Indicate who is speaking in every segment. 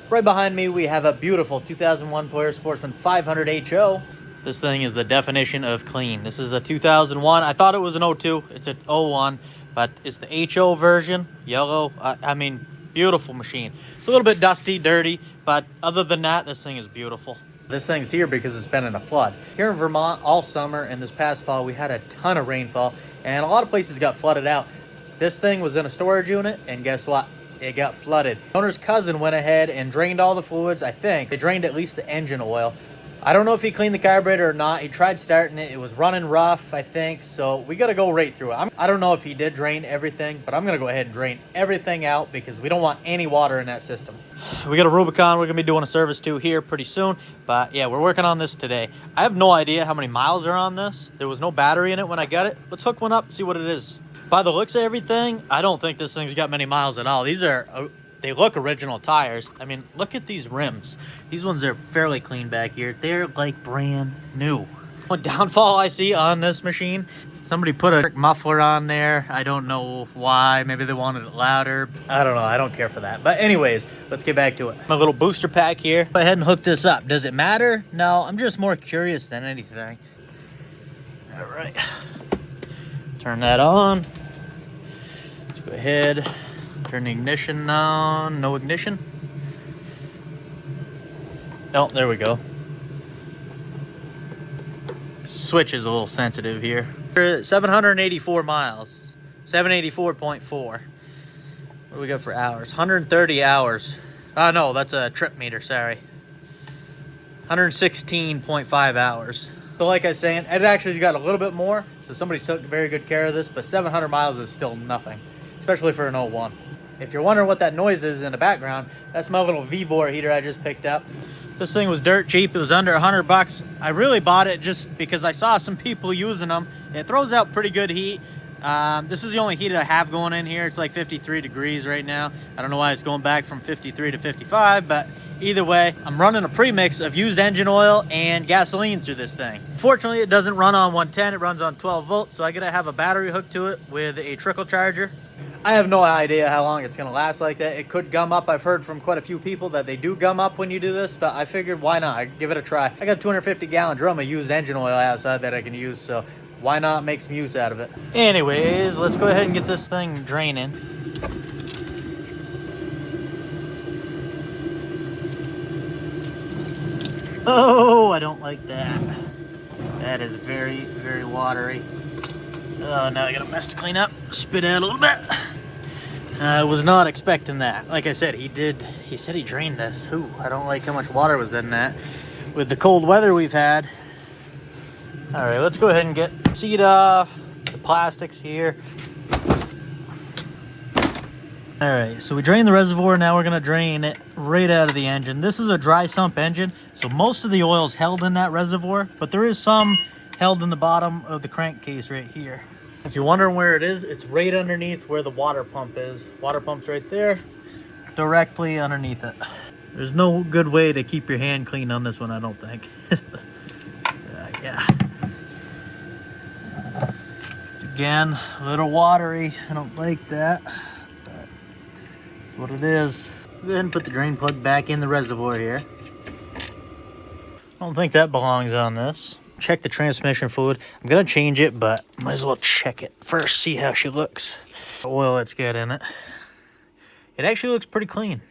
Speaker 1: Right behind me, we have a beautiful 2001 Polaris Sportsman 500 HO. This thing is the definition of clean. This is a 2001. I thought it was an 02. It's an 01, but it's the HO version, yellow. I mean, beautiful machine. It's a little bit dusty, dirty, but other than that, this thing is beautiful. This thing's here because it's been in a flood. Here in Vermont all summer and this past fall, we had a ton of rainfall and a lot of places got flooded out. This thing was in a storage unit, and guess what? It got flooded. The owner's cousin went ahead and drained all the fluids. I think they drained at least the engine oil. I don't know if he cleaned the carburetor or not. He tried starting it. It was running rough, I think. So we got to go right through it. I don't know if he did drain everything, but I'm going to go ahead and drain everything out because we don't want any water in that system. We got a Rubicon we're going to be doing a service to here pretty soon. But yeah, we're working on this today. I have no idea how many miles are on this. There was no battery in it when I got it. Let's hook one up and see what it is. By the looks of everything, I don't think this thing's got many miles at all. These are, they look original tires. I mean, look at these rims. These ones are fairly clean back here. They're like brand new. One downfall I see on this machine, somebody put a muffler on there. I don't know why. Maybe they wanted it louder. I don't know. I don't care for that. But anyways, let's get back to it. My little booster pack here. Go ahead and hook this up. Does it matter? No, I'm just more curious than anything. All right. Turn that on. Let's go ahead. Turn the ignition on. No ignition. Oh, there we go. Switch is a little sensitive here. 784 miles. 784.4. What do we got for hours? 130 hours. Oh, no, that's a trip meter, sorry. 116.5 hours. So like I was saying, it actually got a little bit more, so somebody took very good care of this, but 700 miles is still nothing, especially for an 01. If you're wondering what that noise is in the background, that's my little V-bore heater I just picked up. This thing was dirt cheap. It was under 100 bucks. I really bought it just because I saw some people using them. It throws out pretty good heat. This is the only heat I have going in here. It's like 53 degrees right now. I don't know why it's going back from 53 to 55, but either way, I'm running a premix of used engine oil and gasoline through this thing. Fortunately, it doesn't run on 110. It runs on 12 volts, so I gotta have a battery hooked to it with a trickle charger. I have no idea how long it's gonna last like that. It could gum up. I've heard from quite a few people that they do gum up when you do this, but I figured why not? I'd give it a try. I got a 250-gallon drum of used engine oil outside that I can use, so why not make some use out of it? Anyways, let's go ahead and get this thing draining. Oh, I don't like that. That is very, very watery. Oh, now I got a mess to clean up. Spit out a little bit. I was not expecting that. Like I said, he said he drained this. Ooh, I don't like how much water was in that. With the cold weather we've had. All right, let's go ahead and get the seat off, the plastics here. All right, so we drained the reservoir. Now we're gonna drain it right out of the engine. This is a dry sump engine, so most of the oil is held in that reservoir, but there is some held in the bottom of the crankcase right here. If you're wondering where it is, it's right underneath where the water pump is. Water pump's right there, directly underneath it. There's no good way to keep your hand clean on this one, I don't think. Yeah. It's again a little watery. I don't like that, but that's what it is. Go ahead and put the drain plug back in the reservoir here. I don't think that belongs on this. Check the transmission fluid. I'm gonna change it, but might as well check it first, see how she looks. Oil that's got in it. It actually looks pretty clean.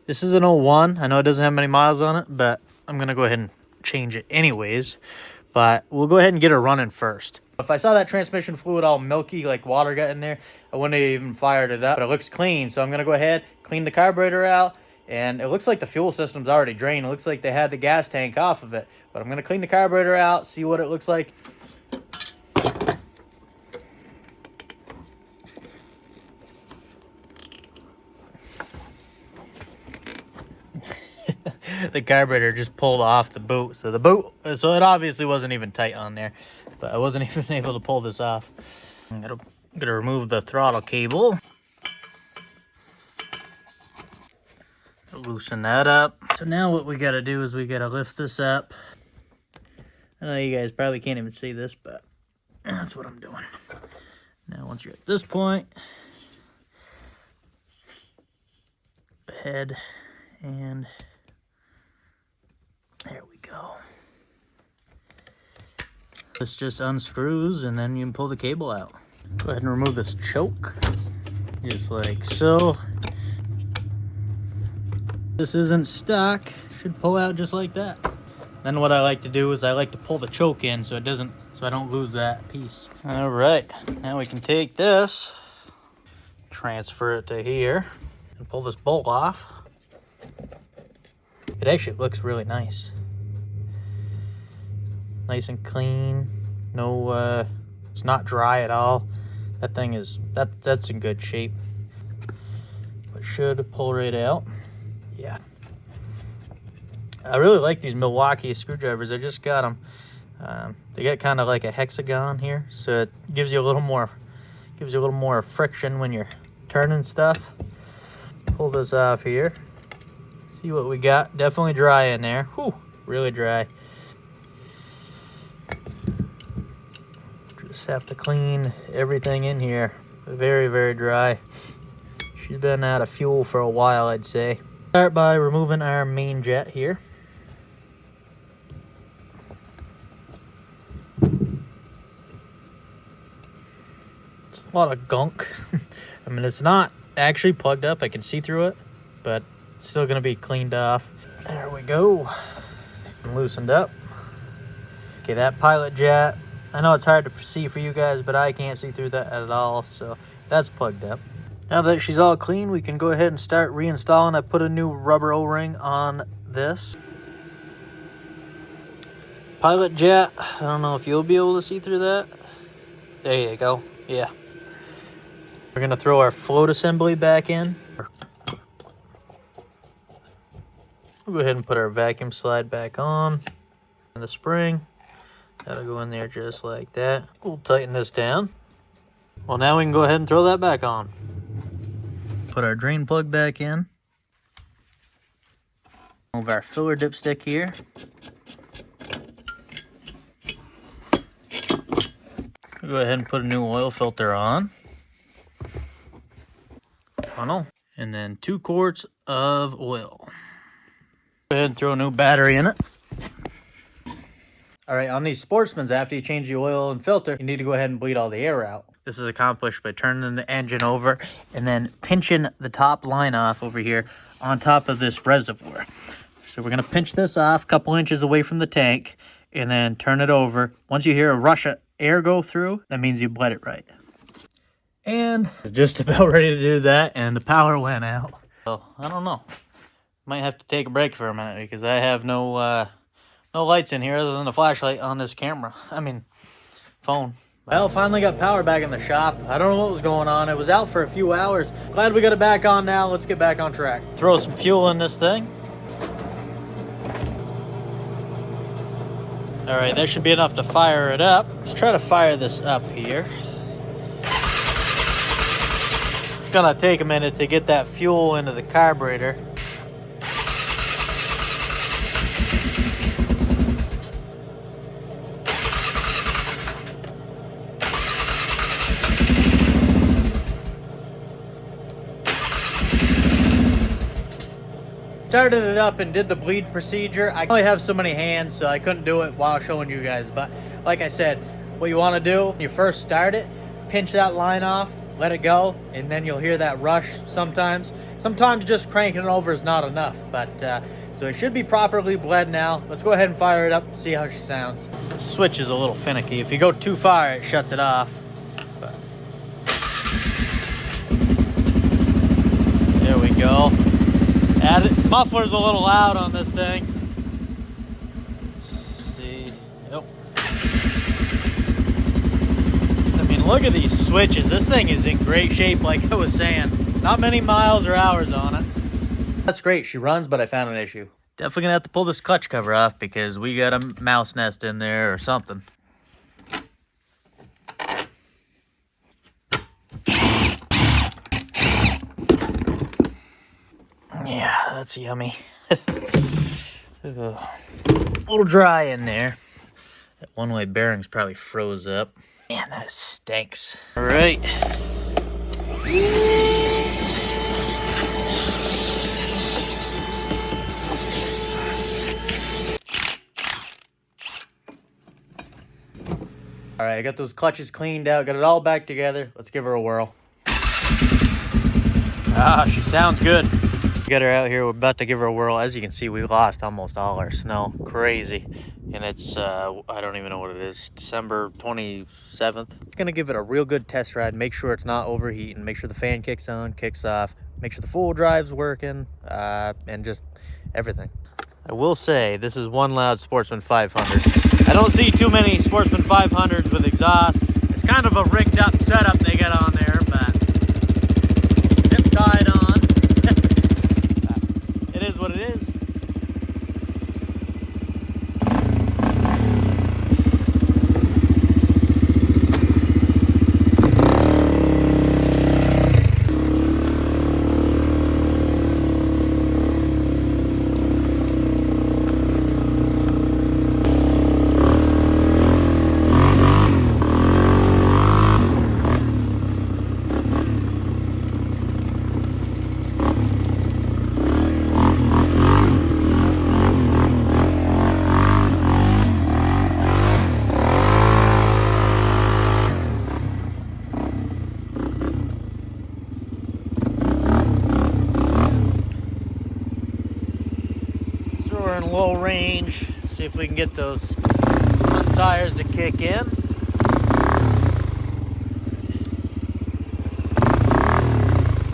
Speaker 1: This is an 01. I know it doesn't have many miles on it, but I'm gonna go ahead and change it anyways. But we'll go ahead and get her running first. If I saw that transmission fluid all milky, like water got in there, I wouldn't have even fired it up. But it looks clean, so I'm gonna go ahead, clean the carburetor out. And it looks like the fuel system's already drained. It looks like they had the gas tank off of it. But I'm going to clean the carburetor out, see what it looks like. The carburetor just pulled off the boot. So it obviously wasn't even tight on there. But I wasn't even able to pull this off. I'm going to remove the throttle cable. Loosen that up. So now what we got to do is we got to lift this up. I know you guys probably can't even see this, but that's what I'm doing. Now once you're at this point, go ahead And there we go. This just unscrews and then you can pull the cable out. Go ahead and remove this choke, just like so. This isn't stock, should pull out just like that. Then what I like to do is I like to pull the choke in so I don't lose that piece. All right, now we can take this, transfer it to here, and pull this bolt off. It actually looks really nice. Nice and clean. No, it's not dry at all. That thing is, that's in good shape. It should pull right out. Yeah. I really like these Milwaukee screwdrivers. I just got them. They got kind of like a hexagon here, so it gives you a little more friction when you're turning stuff. Pull this off here. See what we got. Definitely dry in there. Whew, really dry. Just have to clean everything in here. Very, very dry. She's been out of fuel for a while, I'd say. Start by removing our main jet here. It's a lot of gunk. I mean, it's not actually plugged up. I can see through it, but it's still going to be cleaned off. There we go. Loosened up. Okay, that pilot jet, I know it's hard to see for you guys, but I can't see through that at all, so that's plugged up. Now that she's all clean, we can go ahead and start reinstalling. I put a new rubber O-ring on this. Pilot jet, I don't know if you'll be able to see through that. There you go, yeah. We're gonna throw our float assembly back in. We'll go ahead and put our vacuum slide back on. And the spring, that'll go in there just like that. We'll tighten this down. Well, now we can go ahead and throw that back on. Put our drain plug back in. Move our filler dipstick here. Go ahead and put a new oil filter on. Funnel. And then 2 quarts of oil. Go ahead and throw a new battery in it. All right, on these Sportsmans, after you change the oil and filter, you need to go ahead and bleed all the air out. This is accomplished by turning the engine over and then pinching the top line off over here on top of this reservoir. So we're gonna pinch this off a couple inches away from the tank and then turn it over. Once you hear a rush of air go through, that means you bled it right. And just about ready to do that, and the power went out. So I don't know. Might have to take a break for a minute because I have no lights in here other than a flashlight on this camera. I mean, phone. Well, finally got power back in the shop. I don't know what was going on. It was out for a few hours. Glad we got it back on now. Let's get back on track. Throw some fuel in this thing. All right, that should be enough to fire it up. Let's try to fire this up here. It's gonna take a minute to get that fuel into the carburetor. Started it up and did the bleed procedure. I only have so many hands, so I couldn't do it while showing you guys. But like I said, what you want to do when you first start it, pinch that line off, let it go, and then you'll hear that rush sometimes. Sometimes just cranking it over is not enough, but so it should be properly bled now. Let's go ahead and fire it up and see how she sounds. The switch is a little finicky. If you go too far, it shuts it off. But there we go. Muffler's a little loud on this thing. Let's see. Yep. I mean, look at these switches. This thing is in great shape, like I was saying. Not many miles or hours on it. That's great. She runs, but I found an issue. Definitely gonna have to pull this clutch cover off because we got a mouse nest in there or something. Yeah, that's yummy. A little dry in there. That one-way bearing's probably froze up. Man, that stinks. All right. All right, I got those clutches cleaned out, got it all back together. Let's give her a whirl. Ah, she sounds good. Get her out here, we're about to give her a whirl. As you can see, we lost almost all our snow. Crazy. And it's, I don't even know what it is, December 27th. Gonna give it a real good test ride, make sure it's not overheating, make sure the fan kicks on, kicks off, make sure the full drive's working, and just everything. I will say, this is one loud Sportsman 500. I don't see too many Sportsman 500s with exhaust. It's kind of a rigged up setup they got on there, but zip tied on. It is what it is. In low range, see if we can get those front tires to kick in.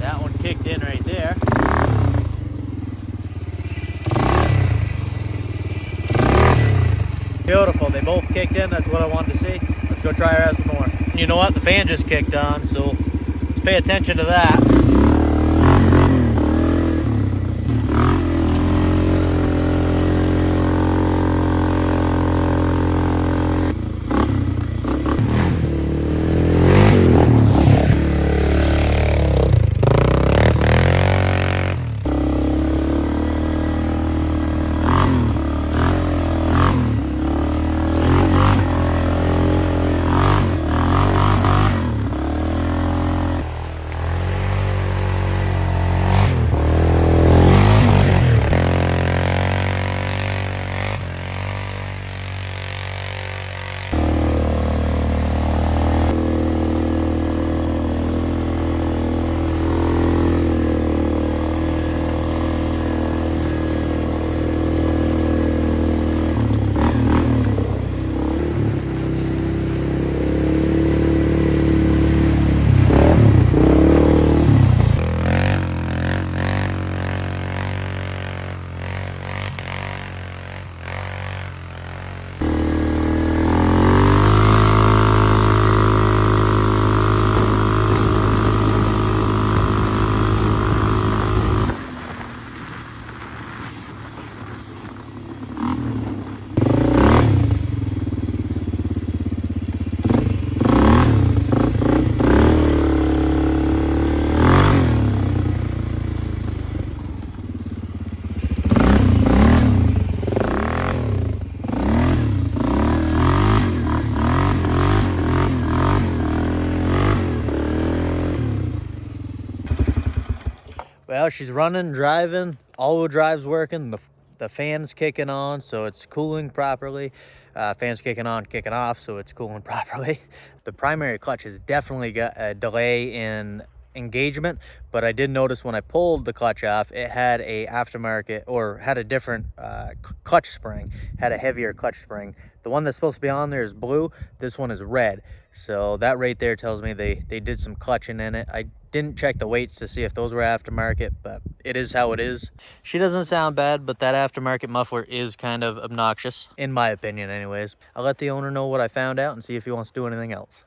Speaker 1: That one kicked in right there. Beautiful, they both kicked in, that's what I wanted to see. Let's go try her out some more. You know what, the fan just kicked on, so let's pay attention to that. Well, she's running, driving, all-wheel drive's working, the fan's kicking on, so it's cooling properly. Fan's kicking on, kicking off, so it's cooling properly. The primary clutch has definitely got a delay in engagement, but I did notice when I pulled the clutch off, it had a aftermarket, or had a different clutch spring, had a heavier clutch spring. The one that's supposed to be on there is blue, this one is red. So that right there tells me they did some clutching in it. I didn't check the weights to see if those were aftermarket, but it is how it is. She doesn't sound bad, but that aftermarket muffler is kind of obnoxious, in my opinion anyways. I'll let the owner know what I found out and see if he wants to do anything else.